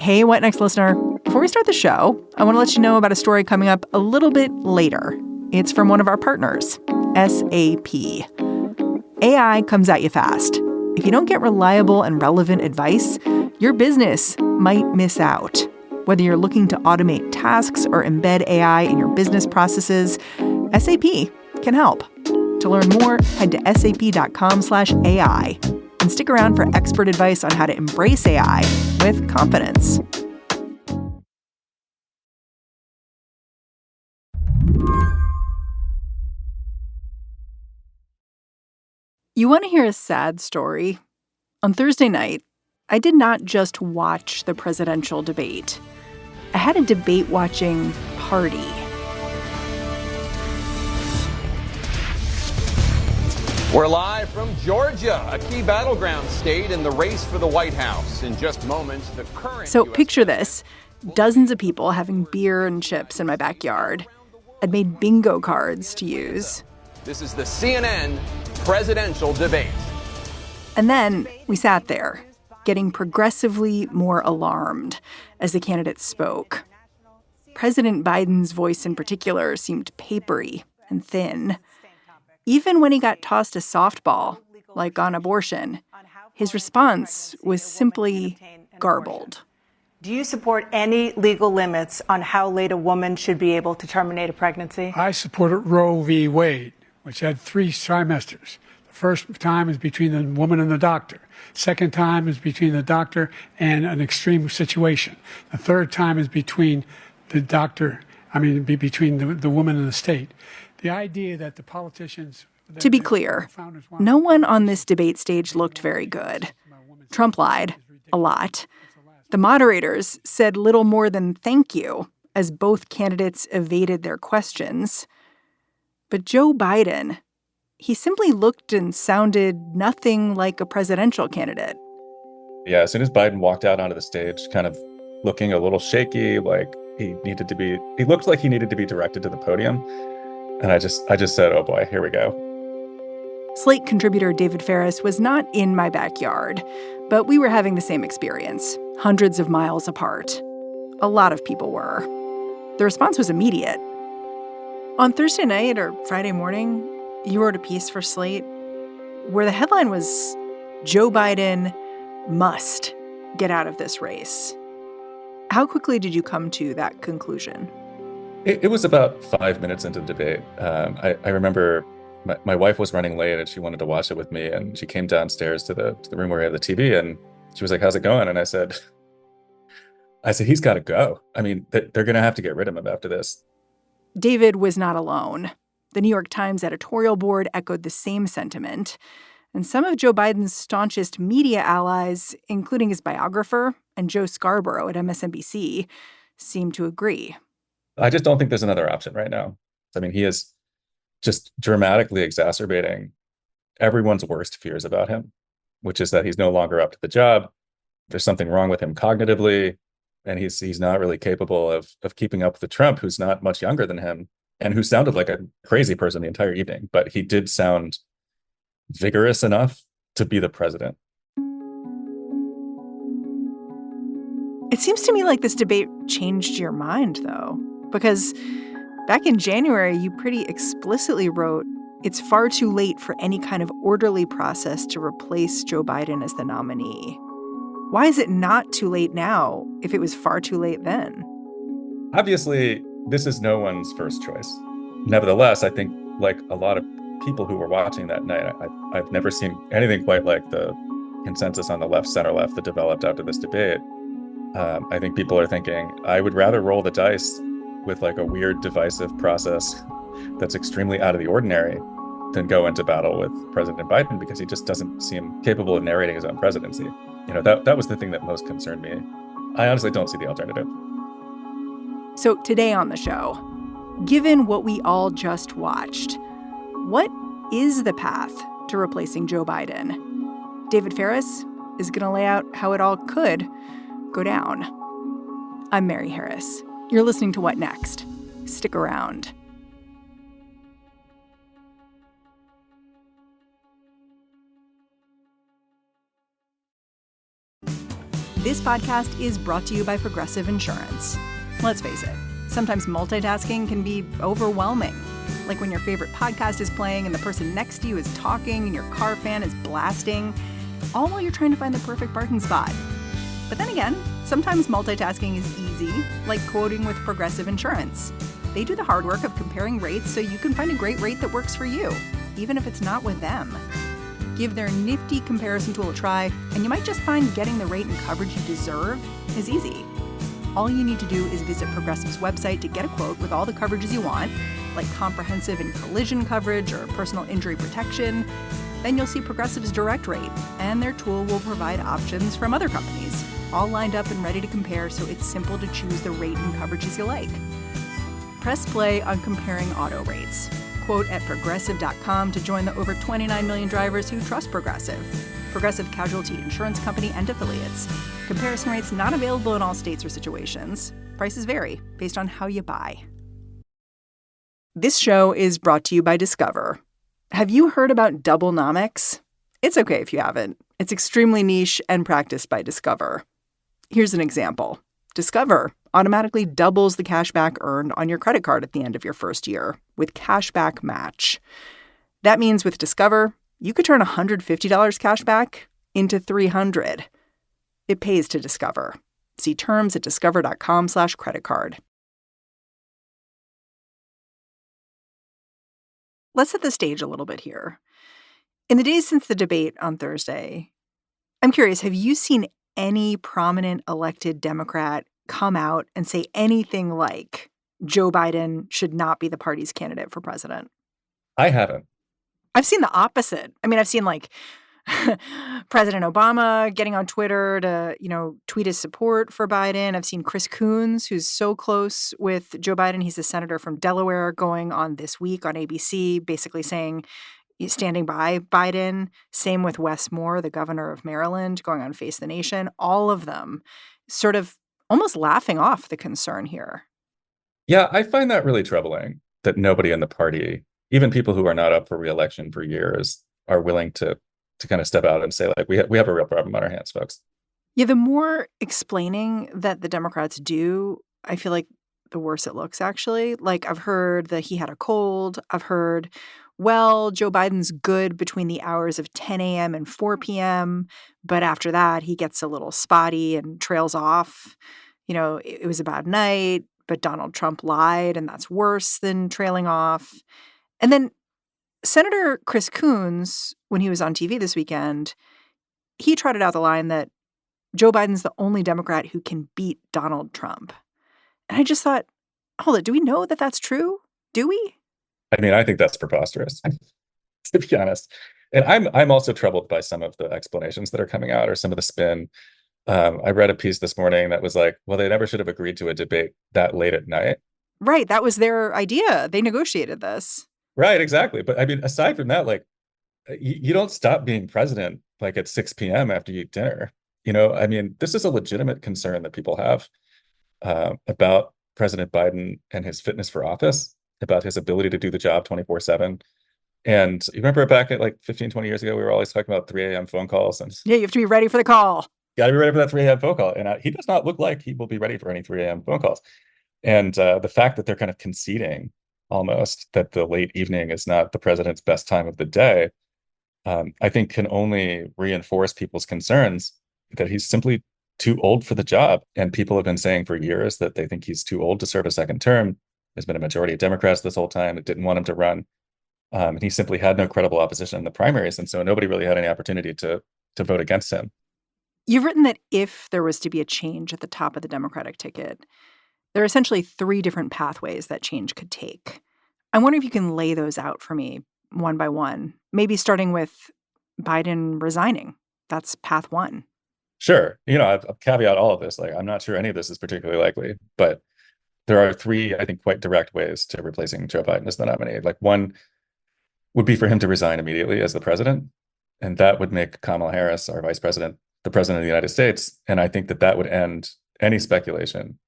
Hey, What Next listener. Before we start the show, I want to let you know about a story coming up a little bit later. It's from one of our partners, SAP. AI comes at you fast. If you don't get reliable and relevant advice, your business might miss out. Whether you're looking to automate tasks or embed AI in your business processes, SAP can help. To learn more, head to sap.com/AI and stick around for expert advice on how to embrace AI with confidence. You want to hear a sad story? On Thursday night, I did not just watch the presidential debate. I had a debate-watching party. We're live from Georgia, a key battleground state in the race for the White House. In just moments, the current... So picture this, dozens of people having beer and chips in my backyard. I'd made bingo cards to use. This is the CNN presidential debate. And then we sat there, getting progressively more alarmed as the candidates spoke. President Biden's voice in particular seemed papery and thin. Even when he got tossed a softball, like on abortion, his response was simply garbled. Do you support any legal limits on how late a woman should be able to terminate a pregnancy? I supported Roe v. Wade, which had 3 trimesters. The first time is between the woman and the doctor. Second time is between the doctor and an extreme situation. The third time is between the doctor, between the woman and the state. The idea that the politicians... To be clear, no one on this debate stage looked very good. Trump lied a lot. The moderators said little more than thank you as both candidates evaded their questions. But Joe Biden, he simply looked and sounded nothing like a presidential candidate. Yeah, as soon as Biden walked out onto the stage, kind of looking a little shaky, like he looked like he needed to be directed to the podium. And I just said, oh boy, here we go. Slate contributor David Faris was not in my backyard, but we were having the same experience, hundreds of miles apart. A lot of people were. The response was immediate. On Thursday night or Friday morning, you wrote a piece for Slate where the headline was, Joe Biden must get out of this race. How quickly did you come to that conclusion? It was about 5 minutes into the debate. I remember my wife was running late and she wanted to watch it with me. And she came downstairs to the room where we have the TV and she was like, how's it going? And I said, he's got to go. I mean, they're going to have to get rid of him after this. David was not alone. The New York Times editorial board echoed the same sentiment. And some of Joe Biden's staunchest media allies, including his biographer and Joe Scarborough at MSNBC, seemed to agree. I just don't think there's another option right now. I mean, he is just dramatically exacerbating everyone's worst fears about him, which is that he's no longer up to the job. There's something wrong with him cognitively, and he's not really capable of keeping up with Trump, who's not much younger than him and who sounded like a crazy person the entire evening. But he did sound vigorous enough to be the president. It seems to me like this debate changed your mind, though. Because back in January, you pretty explicitly wrote, it's far too late for any kind of orderly process to replace Joe Biden as the nominee. Why is it not too late now if it was far too late then? Obviously, this is no one's first choice. Nevertheless, I think like a lot of people who were watching that night, I've never seen anything quite like the consensus on the left, center left that developed after this debate. I think people are thinking, I would rather roll the dice with like a weird divisive process that's extremely out of the ordinary than go into battle with President Biden because he just doesn't seem capable of narrating his own presidency. You know, that was the thing that most concerned me. I honestly don't see the alternative. So today on the show, given what we all just watched, what is the path to replacing Joe Biden? David Faris is going to lay out how it all could go down. I'm Mary Harris. You're listening to What Next? Stick around. This podcast is brought to you by Progressive Insurance. Let's face it, sometimes multitasking can be overwhelming. Like when your favorite podcast is playing and the person next to you is talking and your car fan is blasting, all while you're trying to find the perfect parking spot. But then again, sometimes multitasking is easy, like quoting with Progressive Insurance. They do the hard work of comparing rates so you can find a great rate that works for you, even if it's not with them. Give their nifty comparison tool a try, and you might just find getting the rate and coverage you deserve is easy. All you need to do is visit Progressive's website to get a quote with all the coverages you want, like comprehensive and collision coverage or personal injury protection. Then you'll see Progressive's direct rate, and their tool will provide options from other companies, all lined up and ready to compare, so it's simple to choose the rate and coverages you like. Press play on comparing auto rates. Quote at Progressive.com to join the over 29 million drivers who trust Progressive. Progressive Casualty Insurance Company and Affiliates. Comparison rates not available in all states or situations. Prices vary based on how you buy. This show is brought to you by Discover. Have you heard about Doublenomics? It's okay if you haven't. It's extremely niche and practiced by Discover. Here's an example. Discover automatically doubles the cash back earned on your credit card at the end of your first year with Cashback Match. That means with Discover, you could turn $150 cash back into $300. It pays to Discover. See terms at discover.com/credit card. Let's set the stage a little bit here. In the days since the debate on Thursday, I'm curious, have you seen any prominent elected Democrat come out and say anything like Joe Biden should not be the party's candidate for president? I haven't. I've seen the opposite. I mean, I've seen like President Obama getting on Twitter to, tweet his support for Biden. I've seen Chris Coons, who's so close with Joe Biden. He's a senator from Delaware, going on This Week on ABC, basically saying he's standing by Biden. Same with Wes Moore, the governor of Maryland, going on Face the Nation. All of them sort of almost laughing off the concern here. Yeah, I find that really troubling that nobody in the party, even people who are not up for re-election for years, are willing to kind of step out and say, like, we have a real problem on our hands, folks. Yeah, the more explaining that the Democrats do, I feel like the worse it looks, actually. Like, I've heard that he had a cold. I've heard, well, Joe Biden's good between the hours of 10 a.m. and 4 p.m., but after that, he gets a little spotty and trails off. It was a bad night, but Donald Trump lied, and that's worse than trailing off. And then Senator Chris Coons, when he was on TV this weekend, he trotted out the line that Joe Biden's the only Democrat who can beat Donald Trump. And I just thought, hold it, do we know that that's true? Do we? I mean, I think that's preposterous, to be honest. And I'm also troubled by some of the explanations that are coming out, or some of the spin. I read a piece this morning that was like, well, they never should have agreed to a debate that late at night. Right. That was their idea. They negotiated this. Right, exactly. But I mean, aside from that, like, you don't stop being president like at 6 p.m. after you eat dinner. I mean, this is a legitimate concern that people have about President Biden and his fitness for office, about his ability to do the job 24/7. And you remember back at like 15, 20 years ago, we were always talking about 3 a.m. phone calls. And yeah, you have to be ready for the call. Got to be ready for that 3 a.m. phone call. And he does not look like he will be ready for any 3 a.m. phone calls. And the fact that they're kind of conceding almost that the late evening is not the president's best time of the day, I think can only reinforce people's concerns that he's simply too old for the job. And people have been saying for years that they think he's too old to serve a second term. There's been a majority of Democrats this whole time that didn't want him to run. And he simply had no credible opposition in the primaries. And so nobody really had any opportunity to vote against him. You've written that if there was to be a change at the top of the Democratic ticket, there are essentially 3 different pathways that change could take. I wonder if you can lay those out for me one by one, maybe starting with Biden resigning. That's path 1. Sure. I'll caveat all of this. Like, I'm not sure any of this is particularly likely, but there are 3, I think, quite direct ways to replacing Joe Biden as the nominee. Like, one would be for him to resign immediately as the president. And that would make Kamala Harris, our vice president, the president of the United States. And I think that would end any speculation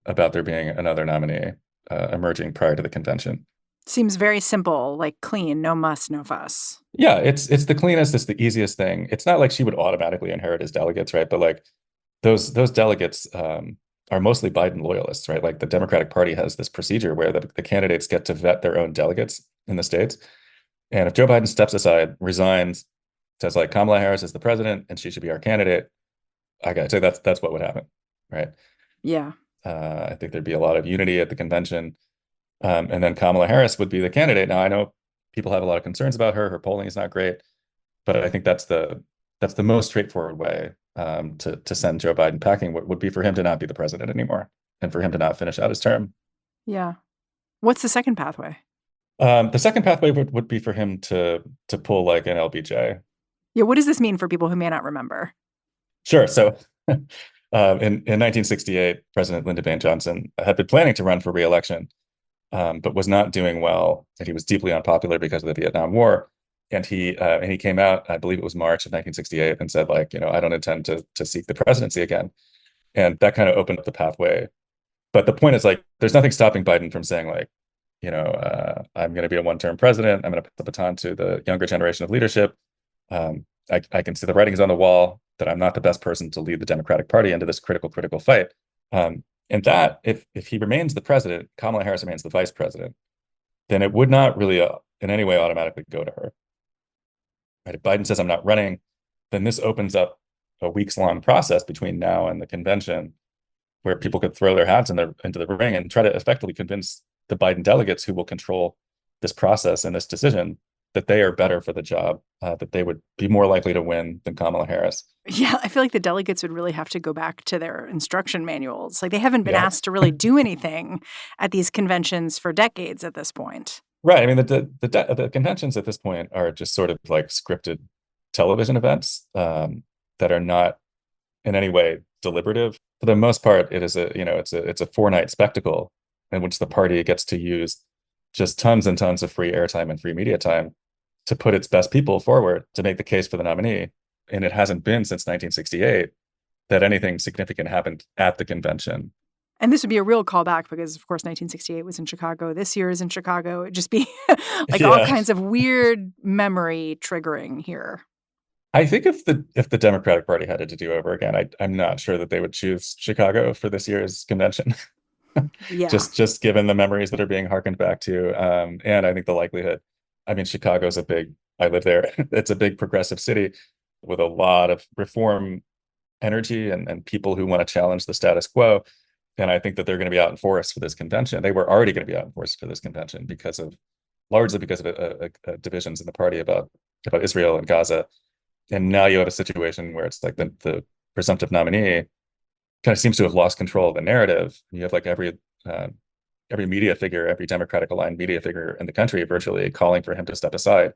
about there being another nominee emerging prior to the convention. Seems very simple, like clean, no muss, no fuss. Yeah, it's the cleanest, it's the easiest thing. It's not like she would automatically inherit his delegates, right? But like, those delegates are mostly Biden loyalists, right? Like the Democratic Party has this procedure where the candidates get to vet their own delegates in the states. And if Joe Biden steps aside, resigns, says like Kamala Harris is the president and she should be our candidate, I gotta say that's what would happen, right? Yeah. I think there'd be a lot of unity at the convention, and then Kamala Harris would be the candidate. Now I know people have a lot of concerns about her. Her polling is not great, but I think that's the most straightforward way to send Joe Biden packing. Would be for him to not be the president anymore and for him to not finish out his term. Yeah. What's the second pathway? The second pathway would be for him to pull like an LBJ. Yeah. What does this mean for people who may not remember? Sure. So in 1968, President Lyndon B. Johnson had been planning to run for re-election, but was not doing well, and he was deeply unpopular because of the Vietnam War. And he came out, I believe it was March of 1968, and said like, I don't intend to seek the presidency again. And that kind of opened up the pathway. But the point is like, there's nothing stopping Biden from saying like, I'm going to be a one-term president. I'm going to put the baton to the younger generation of leadership. I can see the writing is on the wall that I'm not the best person to lead the Democratic Party into this critical fight. And that if he remains the president, Kamala Harris remains the vice president, then it would not really in any way automatically go to her. Right? If Biden says I'm not running, then this opens up a weeks-long process between now and the convention where people could throw their hats into the ring and try to effectively convince the Biden delegates who will control this process and this decision that they are better for the job, that they would be more likely to win than Kamala Harris. Yeah, I feel like the delegates would really have to go back to their instruction manuals. Like they haven't been asked to really do anything at these conventions for decades at this point. Right. I mean, the conventions at this point are just sort of like scripted television events that are not in any way deliberative. For the most part, it is it's a 4-night spectacle in which the party gets to use just tons and tons of free airtime and free media time to put its best people forward to make the case for the nominee. And it hasn't been since 1968 that anything significant happened at the convention. And this would be a real callback because, of course, 1968 was in Chicago. This year is in Chicago. It'd just be like all kinds of weird memory triggering here. I think if the Democratic Party had it to do over again, I'm not sure that they would choose Chicago for this year's convention. Yeah. just given the memories that are being harkened back to. And I think the likelihood, I mean, Chicago's I live there. It's a big progressive city with a lot of reform energy and people who want to challenge the status quo. And I think that they're going to be out in force for this convention. They were already going to be out in force for this convention largely because of divisions in the party about Israel and Gaza. And now you have a situation where it's like the presumptive nominee kind of seems to have lost control of the narrative. You have like every media figure, every Democratic aligned media figure in the country virtually calling for him to step aside.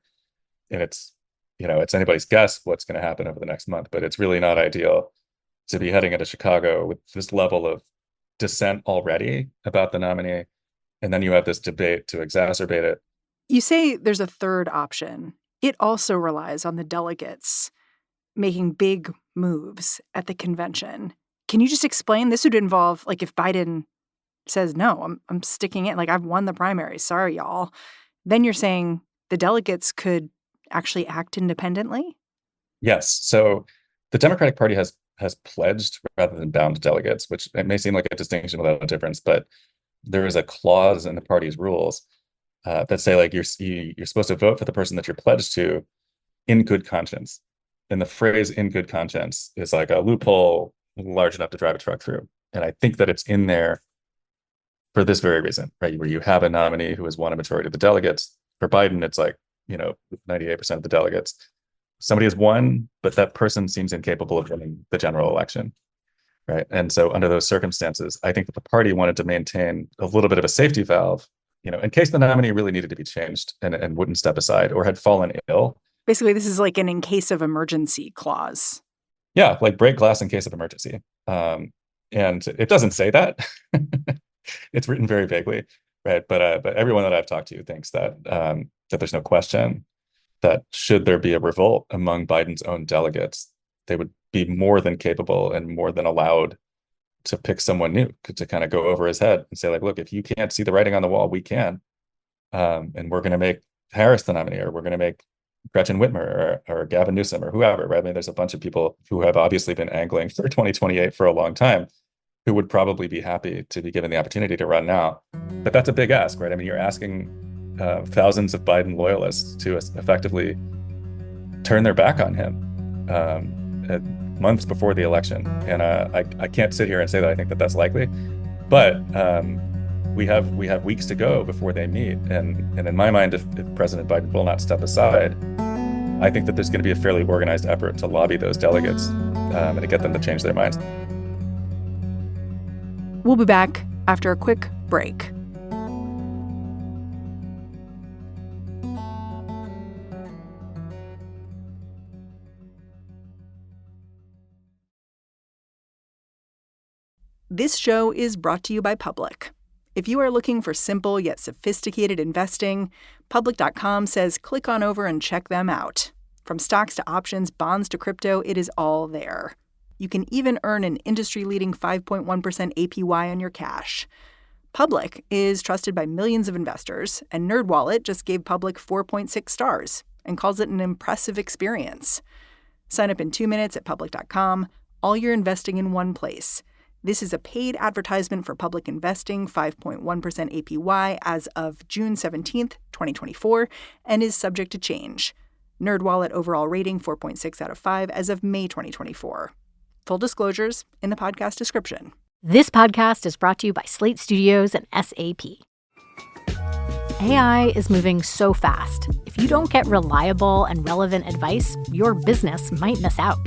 And it's anybody's guess what's going to happen over the next month, but it's really not ideal to be heading into Chicago with this level of dissent already about the nominee. And then you have this debate to exacerbate it. You say there's a third option. It also relies on the delegates making big moves at the convention. Can you just explain? This would involve, like, if Biden says, no, I'm sticking in, like, I've won the primary. Sorry, y'all. Then you're saying the delegates could actually act independently? Yes. So the Democratic Party has pledged rather than bound delegates, which it may seem like a distinction without a difference, but there is a clause in the party's rules that say like you're supposed to vote for the person that you're pledged to in good conscience. And the phrase "in good conscience" is like a loophole large enough to drive a truck through. And I think that it's in there for this very reason, right? Where you have a nominee who has won a majority of the delegates. For Biden, it's like 98% of the delegates. Somebody has won, but that person seems incapable of winning the general election, right? And so under those circumstances, I think that the party wanted to maintain a little bit of a safety valve, in case the nominee really needed to be changed and wouldn't step aside or had fallen ill. Basically, this is like an in case of emergency clause. Yeah, like break glass in case of emergency. And it doesn't say that. It's written very vaguely, right? But everyone that I've talked to thinks that that there's no question that should there be a revolt among Biden's own delegates, they would be more than capable and more than allowed to pick someone new to kind of go over his head and say like, look, if you can't see the writing on the wall, we can. And we're going to make Harris the nominee, or we're going to make Gretchen Whitmer or Gavin Newsom or whoever, right? I mean, there's a bunch of people who have obviously been angling for 2028 for a long time who would probably be happy to be given the opportunity to run now. But that's a big ask, right? I mean, you're asking thousands of Biden loyalists to effectively turn their back on him months before the election. And I can't sit here and say that I think that that's likely, but we have weeks to go before they meet. And in my mind, if President Biden will not step aside, I think that there's going to be a fairly organized effort to lobby those delegates and to get them to change their minds. We'll be back after a quick break. This show is brought to you by Public. If you are looking for simple yet sophisticated investing, Public.com says click on over and check them out. From stocks to options, bonds to crypto, it is all there. You can even earn an industry-leading 5.1% APY on your cash. Public is trusted by millions of investors, and NerdWallet just gave Public 4.6 stars and calls it an impressive experience. Sign up in 2 minutes at Public.com. All your investing in one place. This is a paid advertisement for Public Investing, 5.1% APY as of June 17th, 2024, and is subject to change. NerdWallet overall rating 4.6 out of 5 as of May 2024. Full disclosures in the podcast description. This podcast is brought to you by Slate Studios and SAP. AI is moving so fast. If you don't get reliable and relevant advice, your business might miss out.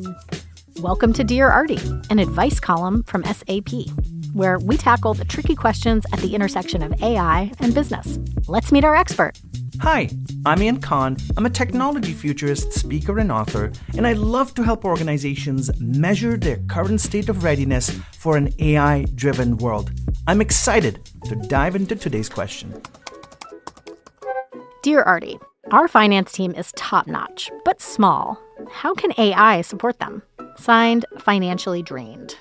Welcome to Dear Artie, an advice column from SAP, where we tackle the tricky questions at the intersection of AI and business. Let's meet our expert. Hi, I'm Ian Khan. I'm a technology futurist, speaker, and author, and I love to help organizations measure their current state of readiness for an AI-driven world. I'm excited to dive into today's question. Dear Artie, our finance team is top-notch, but small. How can AI support them? Signed, Financially Drained.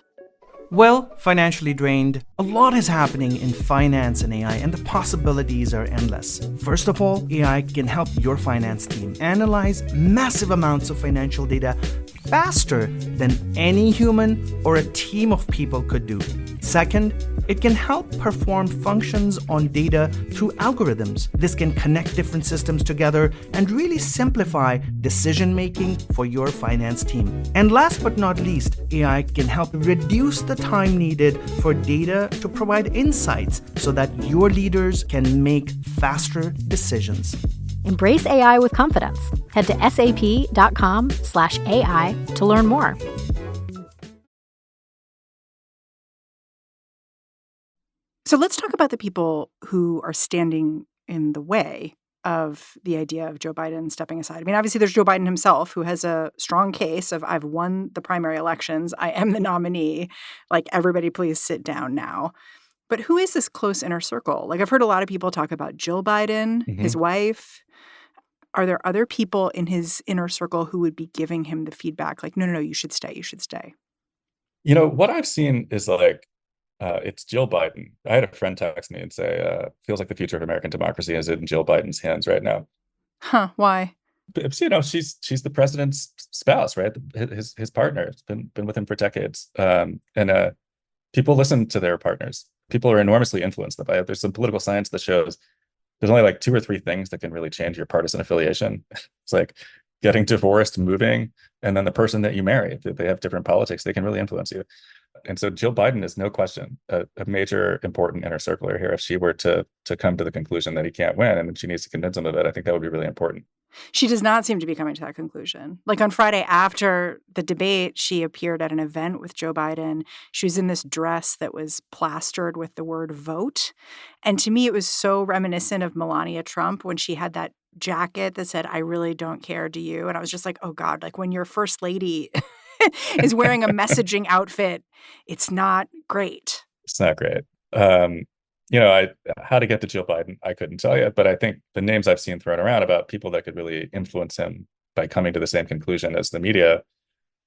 Well, financially drained, a lot is happening in finance and AI, and the possibilities are endless. First of all, AI can help your finance team analyze massive amounts of financial data faster than any human or a team of people could do. Second, it can help perform functions on data through algorithms. This can connect different systems together and really simplify decision-making for your finance team. And last but not least, AI can help reduce the time needed for data to provide insights so that your leaders can make faster decisions. Embrace AI with confidence. Head to sap.com/AI to learn more. So let's talk about the people who are standing in the way of the idea of Joe Biden stepping aside. I mean, obviously, there's Joe Biden himself, who has a strong case of I've won the primary elections. I am the nominee. Like, everybody, please sit down now. But who is this close inner circle? Like, I've heard a lot of people talk about Jill Biden, his wife. Are there other people in his inner circle who would be giving him the feedback? Like, no, you should stay. You should stay. You know, what I've seen is like, it's Jill Biden. I had a friend text me and say, feels like the future of American democracy is in Jill Biden's hands right now. Huh, why? But, you know, she's the president's spouse, right? His partner. It's been with him for decades. And people listen to their partners. People are enormously influenced by it. There's some political science that shows there's only like 2 or 3 things that can really change your partisan affiliation. It's like getting divorced, moving, and then the person that you marry. If they have different politics, they can really influence you. And so Jill Biden is no question a major important inner circler here. If she were to come to the conclusion that he can't win and she needs to convince him of it, I think that would be really important. She does not seem to be coming to that conclusion. Like, on Friday after the debate, she appeared at an event with Joe Biden. She was in this dress that was plastered with the word vote. And to me, it was so reminiscent of Melania Trump when she had that jacket that said, "I really don't care, do you?" And I was just like, oh God, like when your first lady is wearing a messaging outfit, it's not great. It's not great. You know, how to get to Jill Biden, I couldn't tell you, but I think the names I've seen thrown around about people that could really influence him by coming to the same conclusion as the media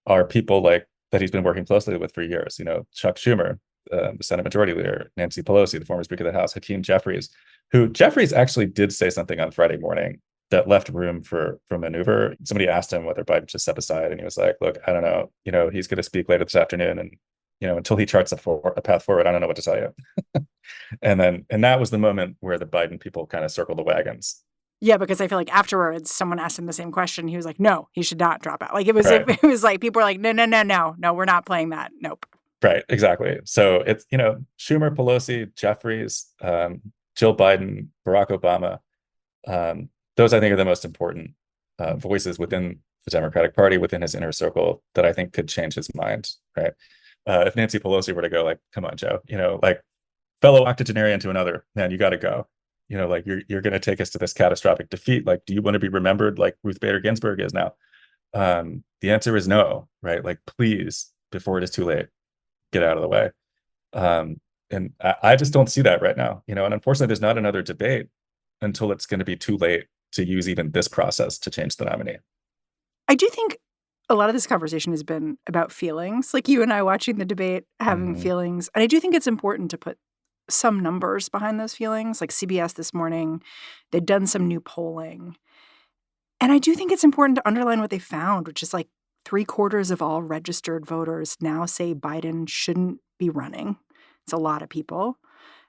are people like that he's been working closely with for years. You know, Chuck Schumer, the Senate Majority Leader, Nancy Pelosi, the former Speaker of the House, Hakeem Jeffries, who Jeffries actually did say something on Friday morning that left room for maneuver. Somebody asked him whether Biden should step aside, and he was like, "Look, I don't know. He's going to speak later this afternoon, and until he charts a path forward, I don't know what to tell you." and that was the moment where the Biden people kind of circled the wagons. Yeah, because I feel like afterwards, someone asked him the same question. He was like, "No, he should not drop out." Like it was like people were like, "No, we're not playing that. Nope." Right, exactly. So it's Schumer, Pelosi, Jeffries, Jill Biden, Barack Obama. Those I think are the most important voices within the Democratic Party, within his inner circle, that I think could change his mind. Right. If Nancy Pelosi were to go, like, "Come on, Joe, like fellow octogenarian to another, man, you got to go. Like you're going to take us to this catastrophic defeat. Like, do you want to be remembered like Ruth Bader Ginsburg is now?" The answer is no. Right. Like, please, before it is too late, get out of the way. And I just don't see that right now. And unfortunately, there's not another debate until it's going to be too late to use even this process to change the nominee. I do think a lot of this conversation has been about feelings, like you and I watching the debate, having feelings. And I do think it's important to put some numbers behind those feelings. Like CBS this morning, they'd done some new polling. And I do think it's important to underline what they found, which is like 3/4 of all registered voters now say Biden shouldn't be running. It's a lot of people.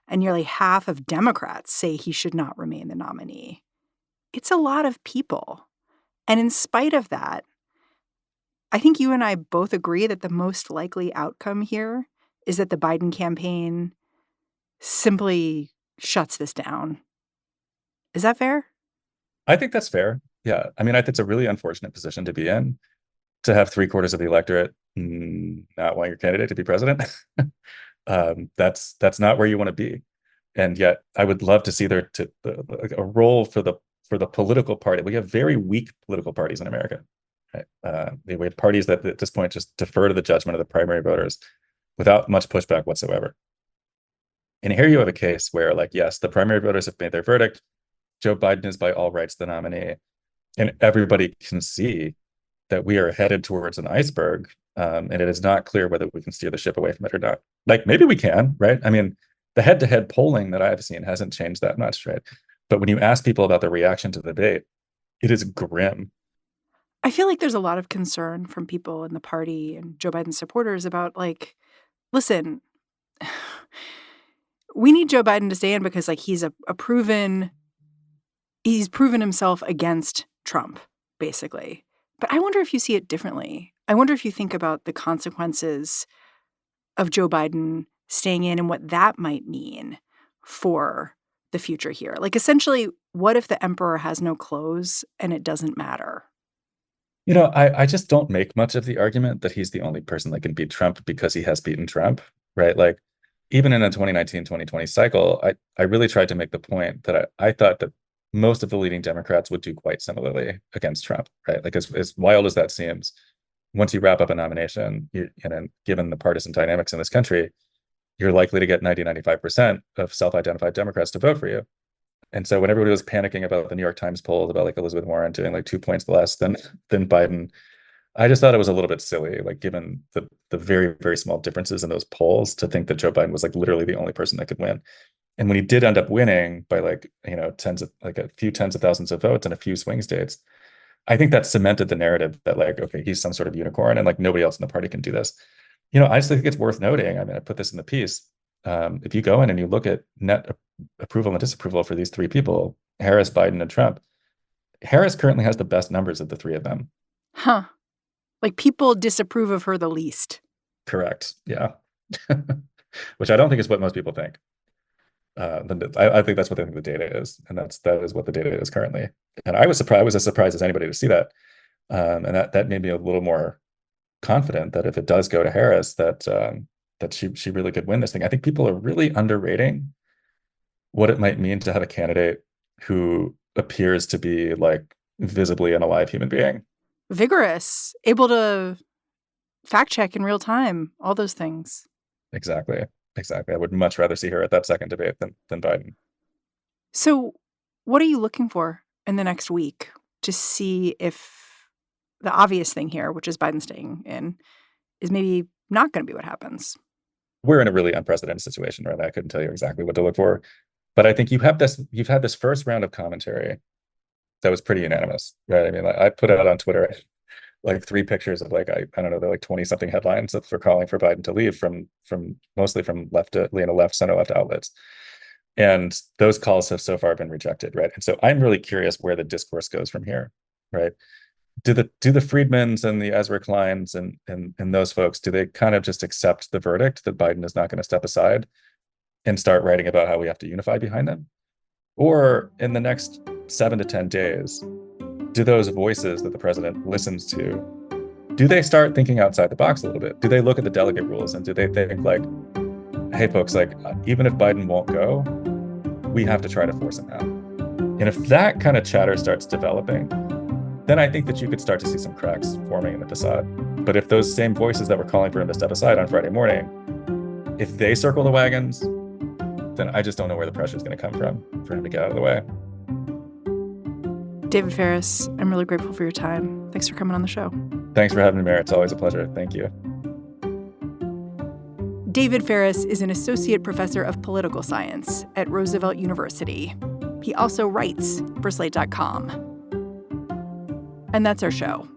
And nearly half of Democrats say he should not remain the nominee. It's a lot of people. And in spite of that, I think you and I both agree that the most likely outcome here is that the Biden campaign simply shuts this down. Is that fair? I think that's fair. Yeah. I mean, I think it's a really unfortunate position to be in, to have 3/4 of the electorate not want your candidate to be president. That's not where you want to be. And yet I would love to see there a role for the political party. We have very weak political parties in America. Right? We have parties that at this point just defer to the judgment of the primary voters without much pushback whatsoever. And here you have a case where, like, yes, the primary voters have made their verdict. Joe Biden is by all rights the nominee. And everybody can see that we are headed towards an iceberg. And it is not clear whether we can steer the ship away from it or not. Like, maybe we can, right? I mean, the head-to-head polling that I've seen hasn't changed that much, right? But when you ask people about their reaction to the debate, it is grim. I feel like there's a lot of concern from people in the party and Joe Biden supporters about, like, listen, we need Joe Biden to stay in because, like, he's proven himself against Trump, basically. But I wonder if you see it differently. I wonder if you think about the consequences of Joe Biden staying in and what that might mean for the future here. Like, essentially, what if the emperor has no clothes and it doesn't matter? I just don't make much of the argument that he's the only person that can beat Trump because he has beaten Trump, right? Like, even in the 2019-2020 cycle, I really tried to make the point that I thought that most of the leading Democrats would do quite similarly against Trump, right? Like, as wild as that seems, once you wrap up a nomination, given the partisan dynamics in this country, you're likely to get 90-95% of self-identified Democrats to vote for you. And so when everybody was panicking about the New York Times polls about, like, Elizabeth Warren doing like 2 points less than Biden, I just thought it was a little bit silly, like, given the very, very small differences in those polls, to think that Joe Biden was, like, literally the only person that could win. And when he did end up winning by, like, a few tens of thousands of votes in a few swing states, I think that cemented the narrative that, like, okay, he's some sort of unicorn and, like, nobody else in the party can do this. I just think it's worth noting. I mean, I put this in the piece. If you go in and you look at net approval and disapproval for these three people, Harris, Biden, and Trump, Harris currently has the best numbers of the three of them. Huh. Like, people disapprove of her the least. Correct. Yeah. Which I don't think is what most people think. I think that's what they think the data is, and that is what the data is currently. And I was as surprised as anybody to see that, and that made me a little more confident that if it does go to Harris, that she really could win this thing. I think people are really underrating what it might mean to have a candidate who appears to be, like, visibly an alive human being, vigorous, able to fact check in real time, all those things. Exactly. I would much rather see her at that second debate than Biden. So what are you looking for in the next week to see if the obvious thing here, which is Biden staying in, is maybe not going to be what happens? We're in a really unprecedented situation, right? I couldn't tell you exactly what to look for. But I think you've had this first round of commentary was pretty unanimous, right? I mean, I put it out on Twitter, like 3 pictures of like, I don't know, they're like 20 something headlines for calling for Biden to leave from mostly from center left outlets. And those calls have so far been rejected, right? And so I'm really curious where the discourse goes from here, right? Do the Friedmans and the Ezra Kleins and those folks, do they kind of just accept the verdict that Biden is not going to step aside and start writing about how we have to unify behind them? Or in the next 7 to 10 days, do those voices that the president listens to, do they start thinking outside the box a little bit? Do they look at the delegate rules and do they think like, hey folks, like even if Biden won't go, we have to try to force him out? And if that kind of chatter starts developing, then I think that you could start to see some cracks forming in the facade. But if those same voices that were calling for him to step aside on Friday morning, if they circle the wagons, then I just don't know where the pressure is going to come from for him to get out of the way. David Faris, I'm really grateful for your time. Thanks for coming on the show. Thanks for having me, Mary. It's always a pleasure. Thank you. David Faris is an associate professor of political science at Roosevelt University. He also writes for Slate.com. And that's our show.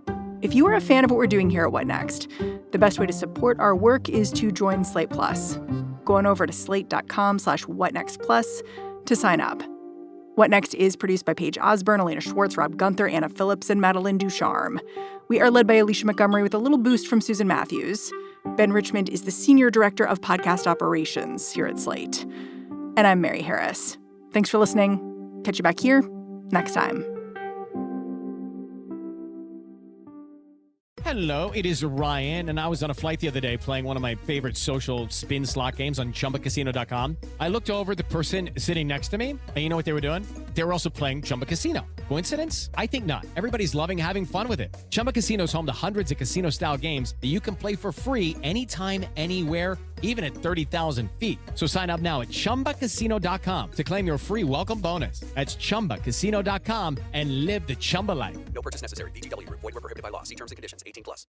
If you are a fan of what we're doing here at What Next, the best way to support our work is to join Slate Plus. Go on over to slate.com/whatnextplus to sign up. What Next is produced by Paige Osburn, Elena Schwartz, Rob Gunther, Anna Phillips, and Madeline Ducharme. We are led by Alicia Montgomery with a little boost from Susan Matthews. Ben Richmond is the Senior Director of Podcast Operations here at Slate. And I'm Mary Harris. Thanks for listening. Catch you back here next time. Hello, it is Ryan, and I was on a flight the other day playing one of my favorite social spin slot games on ChumbaCasino.com. I looked over at the person sitting next to me, and you know what they were doing? They were also playing Chumba Casino. Coincidence? I think not. Everybody's loving having fun with it. Chumba Casino is home to hundreds of casino-style games that you can play for free anytime, anywhere, even at 30,000 feet. So sign up now at ChumbaCasino.com to claim your free welcome bonus. That's ChumbaCasino.com and live the Chumba life. No purchase necessary. VGW. Void where prohibited by law. See terms and conditions. 18+.